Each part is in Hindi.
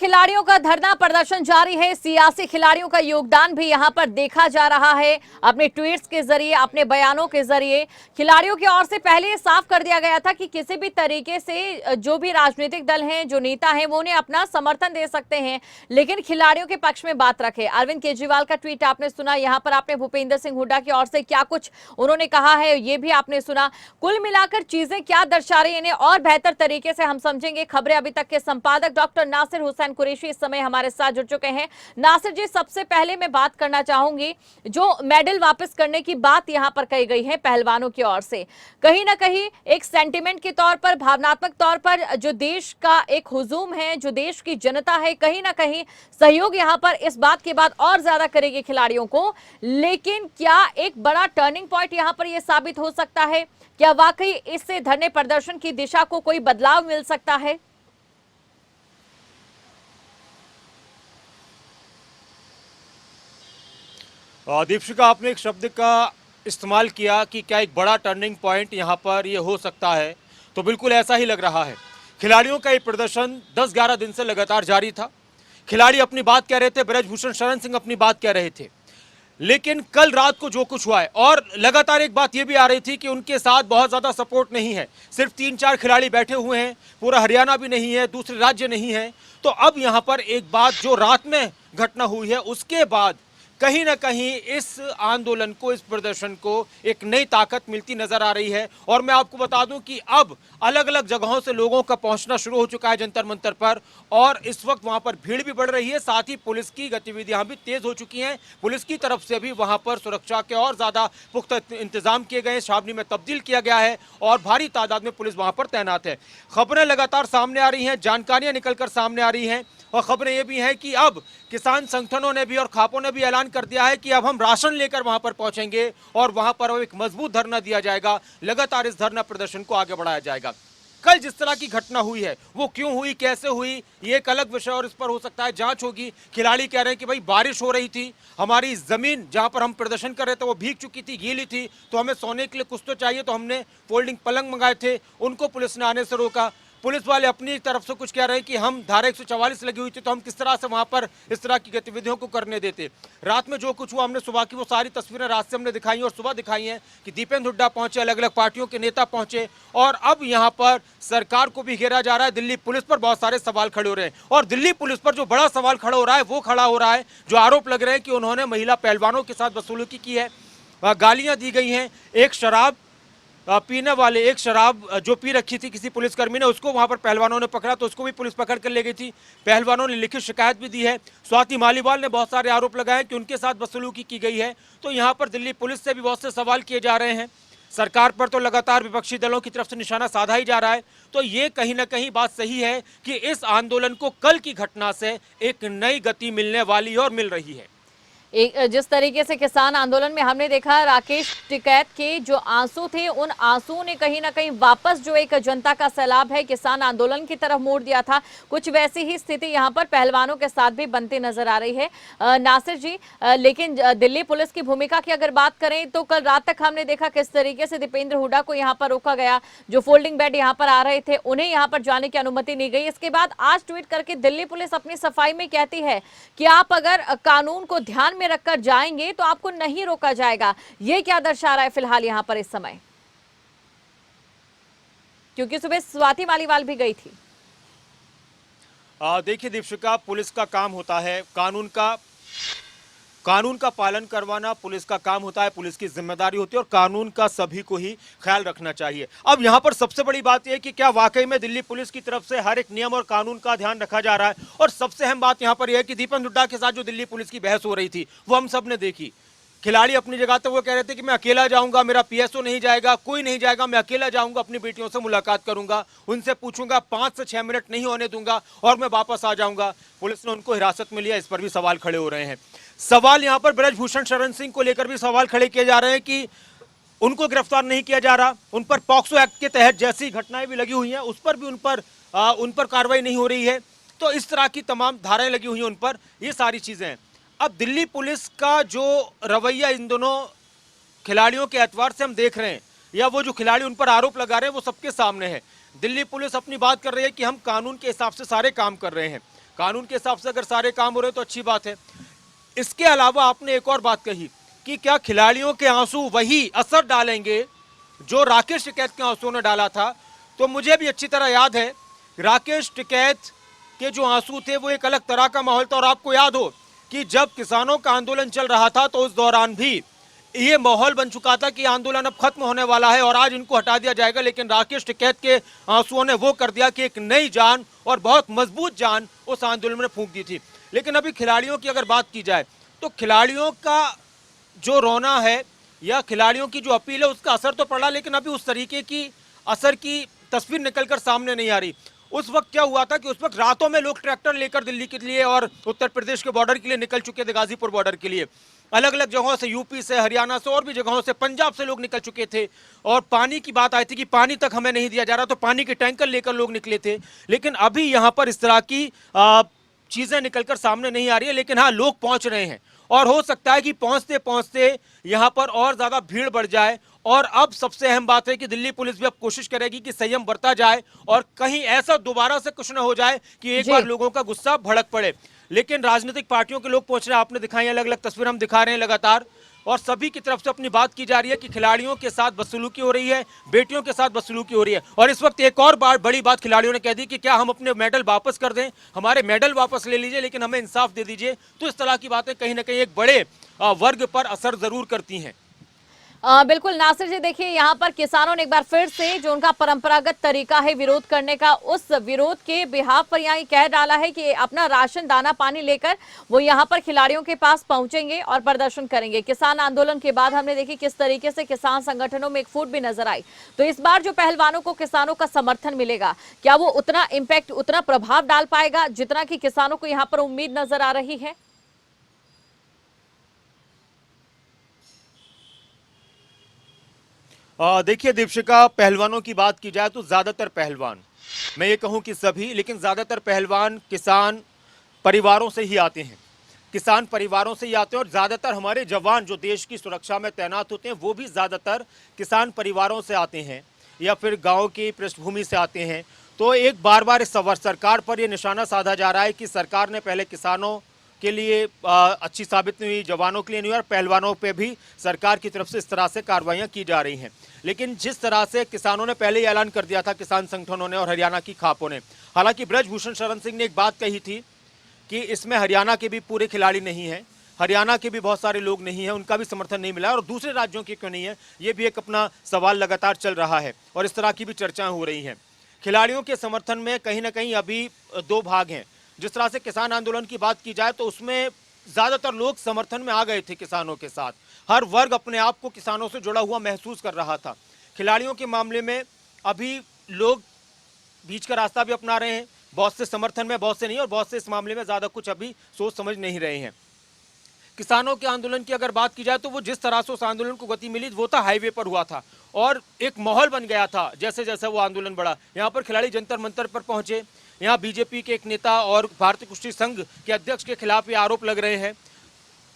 खिलाड़ियों का धरना प्रदर्शन जारी है। सियासी खिलाड़ियों का योगदान भी यहां पर देखा जा रहा है। अपने ट्वीट्स के जरिए, अपने बयानों के जरिए खिलाड़ियों की ओर से पहले ये साफ कर दिया गया था कि किसी भी तरीके से जो भी राजनीतिक दल हैं, जो नेता हैं, वो उन्हें अपना समर्थन दे सकते हैं, लेकिन खिलाड़ियों के पक्ष में बात रखे। अरविंद केजरीवाल का ट्वीट आपने सुना, यहां पर आपने भूपेंद्र सिंह हुड्डा की ओर से क्या कुछ उन्होंने कहा है ये भी आपने सुना। कुल मिलाकर चीजें क्या दर्शा रही है, इन्हें और बेहतर तरीके से हम समझेंगे। खबरें अभी तक के संपादक डॉक्टर नासिर हुसैन कुरैशी इस समय हमारे साथ जुड़ चुके हैं। नासिर जी, सबसे पहले मैं बात करना चाहूंगी, जो मेडल वापस करने की बात यहां पर कही गई है पहलवानों की ओर से, कहीं ना कहीं एक सेंटिमेंट के तौर पर, भावनात्मक तौर पर जो देश का एक हुजूम है, जो देश की जनता है, कहीं ना कहीं सहयोग यहां पर इस बात के बाद और ज्यादा करेगी खिलाड़ियों को। लेकिन क्या एक बड़ा टर्निंग पॉइंट यहां पर यह साबित हो सकता है? क्या वाकई इससे धरने प्रदर्शन की दिशा को कोई बदलाव मिल सकता है? दीपशिका, आपने एक शब्द का इस्तेमाल किया कि क्या एक बड़ा टर्निंग पॉइंट यहाँ पर ये हो सकता है, तो बिल्कुल ऐसा ही लग रहा है। खिलाड़ियों का ये प्रदर्शन 10-11 दिन से लगातार जारी था। खिलाड़ी अपनी बात कह रहे थे, ब्रजभूषण शरण सिंह अपनी बात कह रहे थे, लेकिन कल रात को जो कुछ हुआ है, और लगातार एक बात यह भी आ रही थी कि उनके साथ बहुत ज़्यादा सपोर्ट नहीं है, सिर्फ 3-4 खिलाड़ी बैठे हुए हैं, पूरा हरियाणा भी नहीं है, दूसरे राज्य नहीं है। तो अब यहाँ पर एक बात जो रात में घटना हुई है, उसके बाद कहीं ना कहीं इस आंदोलन को, इस प्रदर्शन को एक नई ताकत मिलती नजर आ रही है। और मैं आपको बता दूं कि अब अलग अलग जगहों से लोगों का पहुंचना शुरू हो चुका है जंतर मंतर पर, और इस वक्त वहां पर भीड़ भी बढ़ रही है, साथ ही पुलिस की गतिविधियां भी तेज हो चुकी हैं। पुलिस की तरफ से भी वहां पर सुरक्षा के और ज्यादा पुख्ता इंतजाम किए गए हैं, छावनी में तब्दील किया गया है और भारी तादाद में पुलिस वहां पर तैनात है। खबरें लगातार सामने आ रही हैं, जानकारियां निकलकर सामने आ रही हैं, और खबरें ये भी हैं कि अब किसान संगठनों ने भी और खापों ने भी ऐलान कर दिया है कि अब हम राशन लेकर वहां पर पहुंचेंगे और वहां पर एक मजबूत धरना दिया जाएगा। लगातार इस धरना प्रदर्शन को आगे बढ़ाया जाएगा। कल जिस तरह की घटना हुई है, वो क्यों हुई, कैसे हुई, ये एक अलग विषय और इस पर हो सकता है जांच होगी। खिलाड़ी कह रहे हैं कि भाई बारिश हो रही थी, हमारी जमीन जहां पर हम प्रदर्शन कर रहे थे वो भीग चुकी थी, गीली थी, तो हमें सोने के लिए कुछ तो चाहिए, तो हमने फोल्डिंग पलंग मंगाए थे, उनको पुलिस ने आने से रोका। पुलिस वाले अपनी तरफ से कुछ कह रहे हैं कि हम धारा 144 लगी हुई थी, तो हम किस तरह से वहां पर इस तरह की गतिविधियों को करने देते। रात में जो कुछ हुआ, हमने सुबह की वो सारी तस्वीरें रात से हमने दिखाई और सुबह दिखाई हैं कि दीपेंद्र हुड्डा पहुंचे, अलग अलग पार्टियों के नेता पहुंचे, और अब यहां पर सरकार को भी घेरा जा रहा है। दिल्ली पुलिस पर बहुत सारे सवाल खड़े हो रहे हैं, और दिल्ली पुलिस पर जो बड़ा सवाल खड़ा हो रहा है वो खड़ा हो रहा है जो आरोप लग रहे हैं कि उन्होंने महिला पहलवानों के साथ बदसलूकी की है, गालियां दी गई हैं। एक शराब पीने वाले, एक शराब जो पी रखी थी किसी पुलिसकर्मी ने, उसको वहां पर पहलवानों ने पकड़ा, तो उसको भी पुलिस पकड़ कर ले गई थी। पहलवानों ने लिखित शिकायत भी दी है। स्वाति मालीवाल ने बहुत सारे आरोप लगाए कि उनके साथ बदसलूकी की गई है। तो यहां पर दिल्ली पुलिस से भी बहुत से सवाल किए जा रहे हैं। सरकार पर तो लगातार विपक्षी दलों की तरफ से निशाना साधा ही जा रहा है। तो ये कहीं ना कहीं बात सही है कि इस आंदोलन को कल की घटना से एक नई गति मिलने वाली है और मिल रही है। जिस तरीके से किसान आंदोलन में हमने देखा, राकेश टिकैत के जो आंसू थे, उन आंसुओं ने कहीं ना कहीं वापस जो एक जनता का सैलाब है किसान आंदोलन की तरफ मोड़ दिया था। कुछ वैसी ही स्थिति यहां पर पहलवानों के साथ भी बनती नजर आ रही है, नासिर जी। लेकिन दिल्ली पुलिस की भूमिका की अगर बात करें तो कल रात तक हमने देखा किस तरीके से दीपेंद्र हुड्डा को यहाँ पर रोका गया। जो फोल्डिंग बेड यहाँ पर आ रहे थे उन्हें यहाँ पर जाने की अनुमति नहीं गई। इसके बाद आज ट्वीट करके दिल्ली पुलिस अपनी सफाई में कहती है कि आप अगर कानून को ध्यान में रखकर जाएंगे तो आपको नहीं रोका जाएगा। ये क्या दर्शा रहा है फिलहाल यहां पर इस समय? क्योंकि सुबह स्वाति मालीवाल भी गई थी। देखिए दीपशिका, पुलिस का काम होता है कानून का पालन करवाना, पुलिस का काम होता है, पुलिस की जिम्मेदारी होती है, और कानून का सभी को ही ख्याल रखना चाहिए। अब यहां पर सबसे बड़ी बात यह है कि क्या वाकई में दिल्ली पुलिस की तरफ से हर एक नियम और कानून का ध्यान रखा जा रहा है। और सबसे अहम बात यहां पर यह है कि दीपेंद्र हुड्डा के साथ जो दिल्ली पुलिस की बहस हो रही थी वो हम सब ने देखी। खिलाड़ी अपनी जगह तो वो कह रहे थे कि मैं अकेला जाऊंगा, मेरा पीएसओ नहीं जाएगा, कोई नहीं जाएगा, मैं अकेला जाऊंगा, अपनी बेटियों से मुलाकात करूंगा, उनसे पूछूंगा, 5 से 6 मिनट नहीं होने दूंगा और मैं वापस आ जाऊंगा। पुलिस ने उनको हिरासत में लिया, इस पर भी सवाल खड़े हो रहे हैं। सवाल यहां पर ब्रजभूषण शरण सिंह को लेकर भी सवाल खड़े किए जा रहे हैं कि उनको गिरफ्तार नहीं किया जा रहा, उन पर पॉक्सो एक्ट के तहत जैसी घटनाएं भी लगी हुई हैं उस पर भी उन पर कार्रवाई नहीं हो रही है। तो इस तरह की तमाम धाराएं लगी हुई हैं उन पर, ये सारी चीजें हैं। अब दिल्ली पुलिस का जो रवैया इन दोनों खिलाड़ियों के एतबार से हम देख रहे हैं, या वो जो खिलाड़ी उन पर आरोप लगा रहे हैं, वो सबके सामने है। दिल्ली पुलिस अपनी बात कर रही है कि हम कानून के हिसाब से सारे काम कर रहे हैं। कानून के हिसाब से अगर सारे काम हो रहे तो अच्छी बात है। इसके अलावा आपने एक और बात कही कि क्या खिलाड़ियों के आंसू वही असर डालेंगे जो राकेश टिकैत के आंसुओं ने डाला था। तो मुझे भी अच्छी तरह याद है, राकेश टिकैत के जो आंसू थे वो एक अलग तरह का माहौल था। और आपको याद हो कि जब किसानों का आंदोलन चल रहा था तो उस दौरान भी ये माहौल बन चुका था कि आंदोलन अब खत्म होने वाला है और आज इनको हटा दिया जाएगा, लेकिन राकेश टिकैत के आंसुओं ने वो कर दिया कि एक नई जान और बहुत मजबूत जान उस आंदोलन में फूंक दी थी। लेकिन अभी खिलाड़ियों की अगर बात की जाए तो खिलाड़ियों का जो रोना है या खिलाड़ियों की जो अपील है उसका असर तो पड़ा, लेकिन अभी उस तरीके की असर की तस्वीर निकलकर सामने नहीं आ रही। उस वक्त क्या हुआ था कि उस वक्त रातों में लोग ट्रैक्टर लेकर दिल्ली के लिए और उत्तर प्रदेश के बॉर्डर के लिए निकल चुके थे, गाजीपुर बॉर्डर के लिए। अलग अलग जगहों से, यूपी से, हरियाणा से और भी जगहों से, पंजाब से लोग निकल चुके थे। और पानी की बात आई थी कि पानी तक हमें नहीं दिया जा रहा, तो पानी के टैंकर लेकर लोग निकले थे। लेकिन अभी यहाँ पर इस तरह की चीजें निकलकर सामने नहीं आ रही है, लेकिन हाँ लोग पहुंच रहे हैं और हो सकता है कि पहुंचते पहुंचते यहाँ पर और ज्यादा भीड़ बढ़ जाए। और अब सबसे अहम बात है कि दिल्ली पुलिस भी अब कोशिश करेगी कि संयम बरता जाए और कहीं ऐसा दोबारा से कुछ न हो जाए कि एक बार लोगों का गुस्सा भड़क पड़े। लेकिन राजनीतिक पार्टियों के लोग पहुंच रहे हैं, आपने दिखाई अलग अलग तस्वीर हम दिखा रहे हैं लगातार, और सभी की तरफ से अपनी बात की जा रही है कि खिलाड़ियों के साथ बदसलूकी हो रही है, बेटियों के साथ बदसलूकी हो रही है। और इस वक्त एक और बड़ी बात खिलाड़ियों ने कह दी कि क्या हम अपने मेडल वापस कर दें, हमारे मेडल वापस ले लीजिए, लेकिन हमें इंसाफ दे दीजिए। तो इस तरह की बातें कहीं ना कहीं एक बड़े वर्ग पर असर जरूर करती हैं। बिल्कुल नासिर जी, देखिए यहाँ पर किसानों ने एक बार फिर से जो उनका परंपरागत तरीका है विरोध करने का, उस विरोध के बिहाफ पर यहाँ कह डाला है कि अपना राशन दाना पानी लेकर वो यहाँ पर खिलाड़ियों के पास पहुंचेंगे और प्रदर्शन करेंगे। किसान आंदोलन के बाद हमने देखी किस तरीके से किसान संगठनों में एक फूट भी नजर आई। तो इस बार जो पहलवानों को किसानों का समर्थन मिलेगा, क्या वो उतना इम्पैक्ट, उतना प्रभाव डाल पाएगा जितना कि किसानों को यहाँ पर उम्मीद नजर आ रही है? देखिए दीपशिका, पहलवानों की बात की जाए तो ज्यादातर पहलवान, मैं ये कहूं कि सभी, लेकिन ज्यादातर पहलवान किसान परिवारों से ही आते हैं। किसान परिवारों से ही आते हैं और ज्यादातर हमारे जवान जो देश की सुरक्षा में तैनात होते हैं वो भी ज्यादातर किसान परिवारों से आते हैं या फिर गांव की पृष्ठभूमि से आते हैं। तो एक बार बार इस सरकार पर यह निशाना साधा जा रहा है कि सरकार ने पहले किसानों के लिए अच्छी साबित नहीं हुई, जवानों के लिए नहीं हुई, और पहलवानों पे भी सरकार की तरफ से इस तरह से कार्रवाइयां की जा रही हैं। लेकिन जिस तरह से किसानों ने पहले ही ऐलान कर दिया था, किसान संगठनों ने और हरियाणा की खापों ने, हालांकि ब्रजभूषण शरण सिंह ने एक बात कही थी कि इसमें हरियाणा के भी पूरे खिलाड़ी नहीं हैं, हरियाणा के भी बहुत सारे लोग नहीं हैं, उनका भी समर्थन नहीं मिला, और दूसरे राज्यों के क्यों नहीं है, ये भी एक अपना सवाल लगातार चल रहा है और इस तरह की भी चर्चाएं हो रही हैं। खिलाड़ियों के समर्थन में कहीं ना कहीं अभी दो भाग हैं। जिस तरह से किसान आंदोलन की बात की जाए तो उसमें ज्यादातर लोग समर्थन में आ गए थे किसानों के साथ, हर वर्ग अपने आप को किसानों से जुड़ा हुआ महसूस कर रहा था। खिलाड़ियों के मामले में अभी लोग बीच का रास्ता भी अपना रहे हैं, बहुत से समर्थन में, बहुत से नहीं, और बहुत से इस मामले में ज्यादा कुछ अभी सोच समझ नहीं रहे हैं। किसानों के आंदोलन की अगर बात की जाए तो वो जिस तरह से उस आंदोलन को गति मिली वो था हाईवे पर हुआ था और एक माहौल बन गया था। जैसे जैसे वो आंदोलन बढ़ा, यहाँ पर खिलाड़ी जंतर मंतर पर पहुंचे, यहाँ बीजेपी के एक नेता और भारतीय कुश्ती संघ के अध्यक्ष के खिलाफ ये आरोप लग रहे हैं।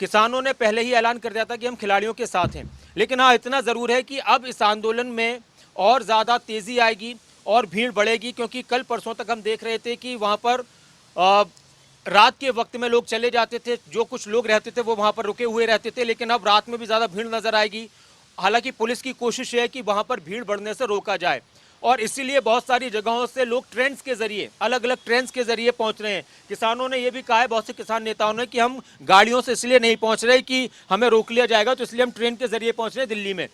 किसानों ने पहले ही ऐलान कर दिया था कि हम खिलाड़ियों के साथ हैं, लेकिन हाँ इतना ज़रूर है कि अब इस आंदोलन में और ज़्यादा तेज़ी आएगी और भीड़ बढ़ेगी, क्योंकि कल परसों तक हम देख रहे थे कि वहाँ पर रात के वक्त में लोग चले जाते थे, जो कुछ लोग रहते थे वो वहाँ पर रुके हुए रहते थे, लेकिन अब रात में भी ज़्यादा भीड़ नज़र आएगी। हालांकि पुलिस की कोशिश है कि वहाँ पर भीड़ बढ़ने से रोका जाए और इसीलिए बहुत सारी जगहों से लोग ट्रेन्स के जरिए, अलग अलग ट्रेन्स के जरिए पहुंच रहे हैं। किसानों ने यह भी कहा है, बहुत से किसान नेताओं ने, कि हम गाड़ियों से इसलिए नहीं पहुंच रहे कि हमें रोक लिया जाएगा, तो इसलिए हम ट्रेन के जरिए पहुंच रहे हैं दिल्ली में।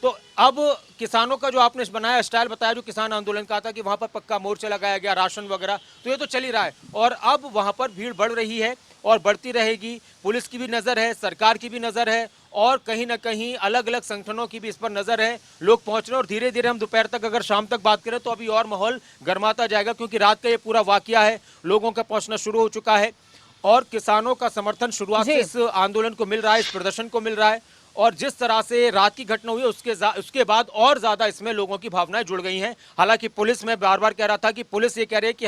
तो अब किसानों का जो आपने बनाया स्टाइल बताया, जो किसान आंदोलन का था कि वहां पर पक्का मोर्चा लगाया गया, राशन वगैरह, तो ये तो चल ही रहा है और अब वहां पर भीड़ बढ़ रही है और बढ़ती रहेगी। पुलिस की भी नज़र है, सरकार की भी नज़र है और कहीं ना कहीं अलग अलग संगठनों की भी इस पर नज़र है। लोग पहुंच रहे हैं और धीरे धीरे हम दोपहर तक, अगर शाम तक बात करें तो अभी और माहौल गर्माता जाएगा, क्योंकि रात का ये पूरा वाकया है, लोगों का पहुंचना शुरू हो चुका है और किसानों का समर्थन शुरुआत से इस आंदोलन को मिल रहा है, इस प्रदर्शन को मिल रहा है। और जिस तरह से रात की घटना हुई उसके बाद और ज्यादा इसमें लोगों की भावनाएं जुड़ गई हैं। हालांकि पुलिस, में बार बार कह रहा था कि पुलिस ये कह रही है कि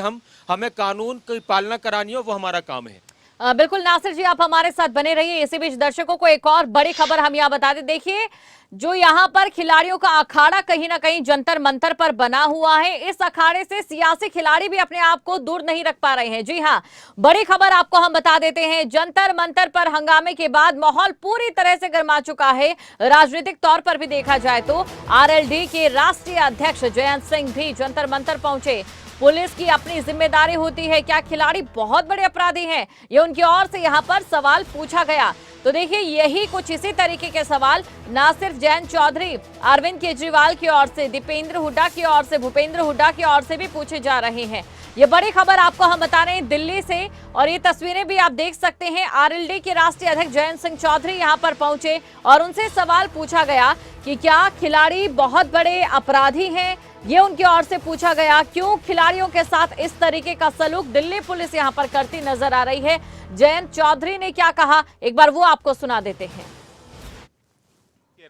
हमें कानून की पालना करानी हो, वो हमारा काम है। बिल्कुल नासिर जी, आप हमारे साथ बने रहिए। इसी बीच दर्शकों को एक और बड़ी खबर हम यहाँ बता दें। देखिए, जो यहाँ पर खिलाड़ियों का अखाड़ा कहीं ना कहीं जंतर मंतर पर बना हुआ है, इस अखाड़े से सियासी खिलाड़ी भी अपने आप को दूर नहीं रख पा रहे हैं। जी हां, बड़ी खबर आपको हम बता देते हैं। जंतर मंतर पर हंगामे के बाद माहौल पूरी तरह से गर्मा चुका है। राजनीतिक तौर पर भी देखा जाए तो आरएलडी के राष्ट्रीय अध्यक्ष जयंत सिंह भी जंतर मंतर पहुंचे। पुलिस की अपनी जिम्मेदारी होती है, क्या खिलाड़ी बहुत बड़े अपराधी हैं? ये उनकी ओर से यहां पर सवाल पूछा गया। तो देखिए, यही कुछ इसी तरीके के सवाल ना सिर्फ जयंत चौधरी, अरविंद केजरीवाल की ओर से, दीपेंद्र हुड्डा की ओर से, भूपेंद्र हुड्डा की ओर से भी पूछे जा रहे हैं। ये बड़ी खबर आपको हम बता रहे हैं दिल्ली से, और ये तस्वीरें भी आप देख सकते हैं। आरएलडी के राष्ट्रीय अध्यक्ष जयंत सिंह चौधरी यहां पर पहुंचे और उनसे सवाल पूछा गया कि क्या खिलाड़ी बहुत बड़े अपराधी हैं? ये उनकी ओर से पूछा गया। क्यों खिलाड़ियों के साथ इस तरीके का सलूक दिल्ली पुलिस यहां पर करती नजर आ रही है? जयंत चौधरी ने क्या कहा, एक बार वो आपको सुना देते हैं।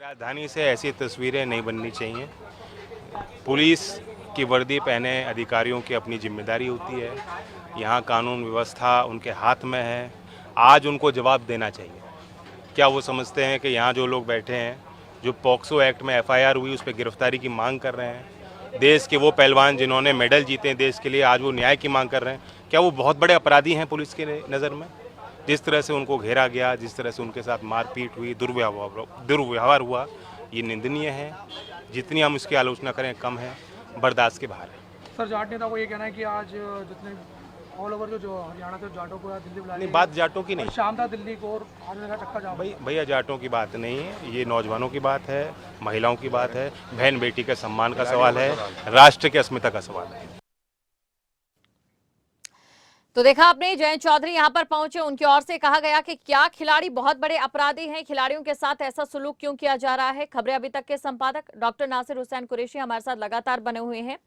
राजधानी से ऐसी तस्वीरें नहीं बननी चाहिए। पुलिस की वर्दी पहने अधिकारियों की अपनी जिम्मेदारी होती है। यहाँ कानून व्यवस्था उनके हाथ में है। आज उनको जवाब देना चाहिए। क्या वो समझते हैं कि यहाँ जो लोग बैठे हैं, जो पॉक्सो एक्ट में एफआईआर हुई, उस पर गिरफ्तारी की मांग कर रहे हैं, देश के वो पहलवान जिन्होंने मेडल जीते हैं देश के लिए, आज वो न्याय की मांग कर रहे हैं, क्या वो बहुत बड़े अपराधी हैं पुलिस के नज़र में? जिस तरह से उनको घेरा गया, जिस तरह से उनके साथ मारपीट हुई, दुर्व्यवहार हुआ, ये निंदनीय है। जितनी हम इसकी आलोचना करें कम है, बर्दाश्त के बाहर है। सर, जाट नेता को ये कहना है कि आज जितने ऑल ओवर जो हरियाणा से जाटों को दिल्ली बुला नहीं, बात जाटों की नहीं, शाम था दिल्ली को, और आज का चक्का जाम। भैया जाटों की बात नहीं है, ये नौजवानों की बात है, महिलाओं की बात है, बहन बेटी के सम्मान का सवाल है, राष्ट्र की अस्मिता का सवाल है। तो देखा आपने, जयंत चौधरी यहां पर पहुंचे, उनकी ओर से कहा गया कि क्या खिलाड़ी बहुत बड़े अपराधी हैं? खिलाड़ियों के साथ ऐसा सुलूक क्यों किया जा रहा है? खबरें अभी तक के संपादक डॉक्टर नासिर हुसैन कुरैशी हमारे साथ लगातार बने हुए हैं।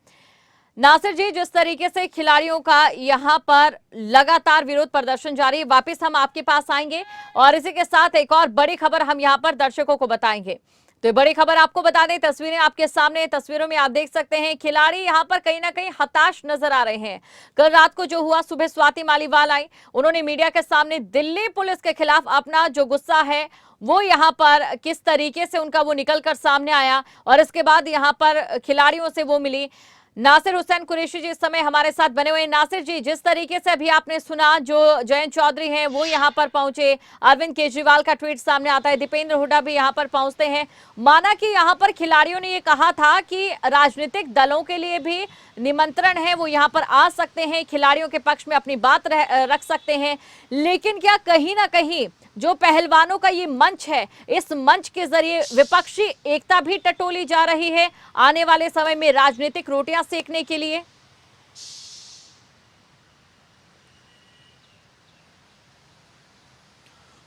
नासिर जी, जिस तरीके से खिलाड़ियों का यहाँ पर लगातार विरोध प्रदर्शन जारी है, वापस हम आपके पास आएंगे और इसी के साथ एक और बड़ी खबर हम यहाँ पर दर्शकों को बताएंगे। तो ये बड़ी खबर आपको बता दें, तस्वीरें आपके सामने, तस्वीरों में आप देख सकते हैं खिलाड़ी यहाँ पर कहीं ना कहीं हताश नजर आ रहे हैं। कल रात को जो हुआ, सुबह स्वाति मालीवाल आई, उन्होंने मीडिया के सामने दिल्ली पुलिस के खिलाफ अपना जो गुस्सा है वो यहाँ पर किस तरीके से उनका वो निकल कर सामने आया, और इसके बाद यहाँ पर खिलाड़ियों से वो मिली। नासिर हुसैन कुरैशी जी इस समय हमारे साथ बने हुए हैं। नासिर जी, जिस तरीके से अभी आपने सुना, जो जयंत चौधरी हैं वो यहाँ पर पहुंचे, अरविंद केजरीवाल का ट्वीट सामने आता है, दीपेंद्र हुड्डा भी यहाँ पर पहुंचते हैं। माना कि यहाँ पर खिलाड़ियों ने ये कहा था कि राजनीतिक दलों के लिए भी निमंत्रण है, वो यहाँ पर आ सकते हैं, खिलाड़ियों के पक्ष में अपनी बात रख सकते हैं, लेकिन क्या कहीं ना कहीं जो पहलवानों का ये मंच है, इस मंच के जरिए विपक्षी एकता भी टटोली जा रही है आने वाले समय में राजनीतिक रोटियां सेकने के लिए?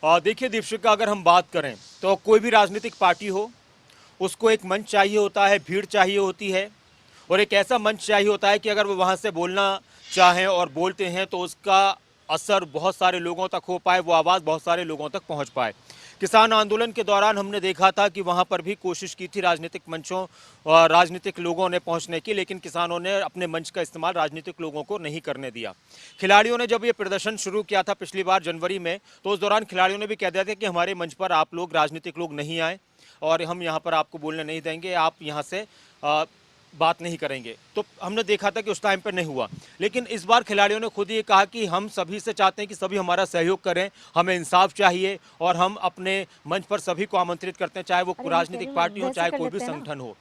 देखिए दीपशिका, अगर हम बात करें तो कोई भी राजनीतिक पार्टी हो, उसको एक मंच चाहिए होता है, भीड़ चाहिए होती है, और एक ऐसा मंच चाहिए होता है कि अगर वो वहाँ से बोलना चाहें और बोलते हैं तो उसका असर बहुत सारे लोगों तक हो पाए, वो आवाज़ बहुत सारे लोगों तक पहुंच पाए। किसान आंदोलन के दौरान हमने देखा था कि वहां पर भी कोशिश की थी राजनीतिक मंचों और राजनीतिक लोगों ने पहुंचने की, लेकिन किसानों ने अपने मंच का इस्तेमाल राजनीतिक लोगों को नहीं करने दिया। खिलाड़ियों ने जब ये प्रदर्शन शुरू किया था पिछली बार जनवरी में, तो उस दौरान खिलाड़ियों ने भी कह दिया था कि हमारे मंच पर आप लोग राजनीतिक लोग नहीं आए और हम यहाँ पर आपको बोलने नहीं देंगे, आप यहाँ से बात नहीं करेंगे। तो हमने देखा था कि उस टाइम पर नहीं हुआ, लेकिन इस बार खिलाड़ियों ने खुद ये कहा कि हम सभी से चाहते हैं कि सभी हमारा सहयोग करें, हमें इंसाफ चाहिए और हम अपने मंच पर सभी को आमंत्रित करते हैं, चाहे वो राजनीतिक पार्टी हो, चाहे कोई भी संगठन हो।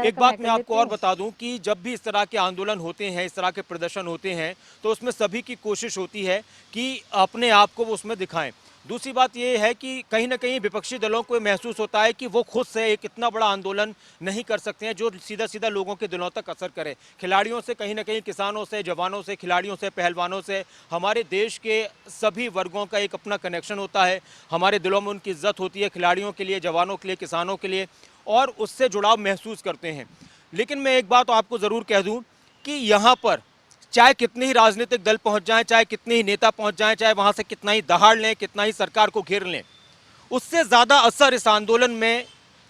एक बात मैं आपको और बता दूं कि जब भी इस तरह के आंदोलन होते हैं, इस तरह के प्रदर्शन होते हैं, तो उसमें सभी की कोशिश होती है कि अपने आप को वो उसमें दिखाएं। दूसरी बात ये है कि कहीं ना कहीं विपक्षी दलों को महसूस होता है कि वो खुद से एक इतना बड़ा आंदोलन नहीं कर सकते हैं जो सीधा सीधा लोगों के दिलों तक असर करे। खिलाड़ियों से कहीं ना कहीं, किसानों से, जवानों से, खिलाड़ियों से, पहलवानों से, हमारे देश के सभी वर्गों का एक अपना कनेक्शन होता है, हमारे दिलों में उनकी इज्जत होती है, खिलाड़ियों के लिए, जवानों के लिए, किसानों के लिए, और उससे जुड़ाव महसूस करते हैं। लेकिन मैं एक बात आपको ज़रूर कह दूँ कि यहाँ पर चाहे कितने ही राजनीतिक दल पहुंच जाएं, चाहे कितने ही नेता पहुंच जाएं, चाहे वहां से कितना ही दहाड़ लें, कितना ही सरकार को घेर लें, उससे ज़्यादा असर इस आंदोलन में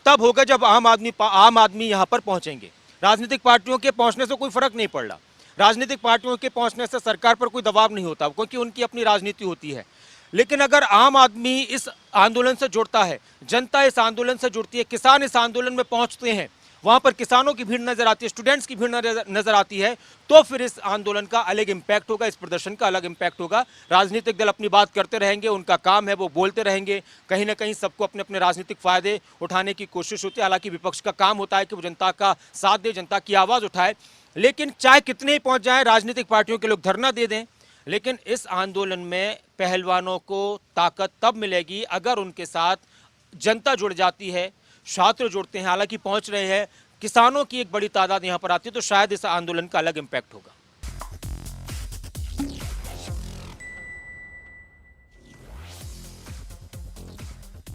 तब होगा जब आम आदमी यहां पर पहुंचेंगे। राजनीतिक पार्टियों के पहुंचने से कोई फर्क नहीं पड़ रहा, राजनीतिक पार्टियों के पहुंचने से सरकार पर कोई दबाव नहीं होता, क्योंकि उनकी अपनी राजनीति होती है। लेकिन अगर आम आदमी इस आंदोलन से जुड़ता है, जनता इस आंदोलन से जुड़ती है, किसान इस आंदोलन में पहुंचते हैं, वहां पर किसानों की भीड़ नजर आती है, स्टूडेंट्स की भीड़ नजर आती है, तो फिर इस आंदोलन का अलग इम्पैक्ट होगा, इस प्रदर्शन का अलग इम्पैक्ट होगा। राजनीतिक दल अपनी बात करते रहेंगे, उनका काम है, वो बोलते रहेंगे, कहीं ना कहीं सबको अपने अपने राजनीतिक फायदे उठाने की कोशिश होती है। हालांकि विपक्ष का काम होता है कि वो जनता का साथ दे, जनता की आवाज उठाए, लेकिन चाहे कितने ही पहुंच जाए, राजनीतिक पार्टियों के लोग धरना दे दें, लेकिन इस आंदोलन में पहलवानों को ताकत तब मिलेगी अगर उनके साथ जनता जुड़ जाती है, छात्र जुड़ते हैं, हालांकि पहुंच रहे हैं, किसानों की एक बड़ी तादाद यहां पर आती है, तो शायद इस आंदोलन का अलग इम्पैक्ट होगा।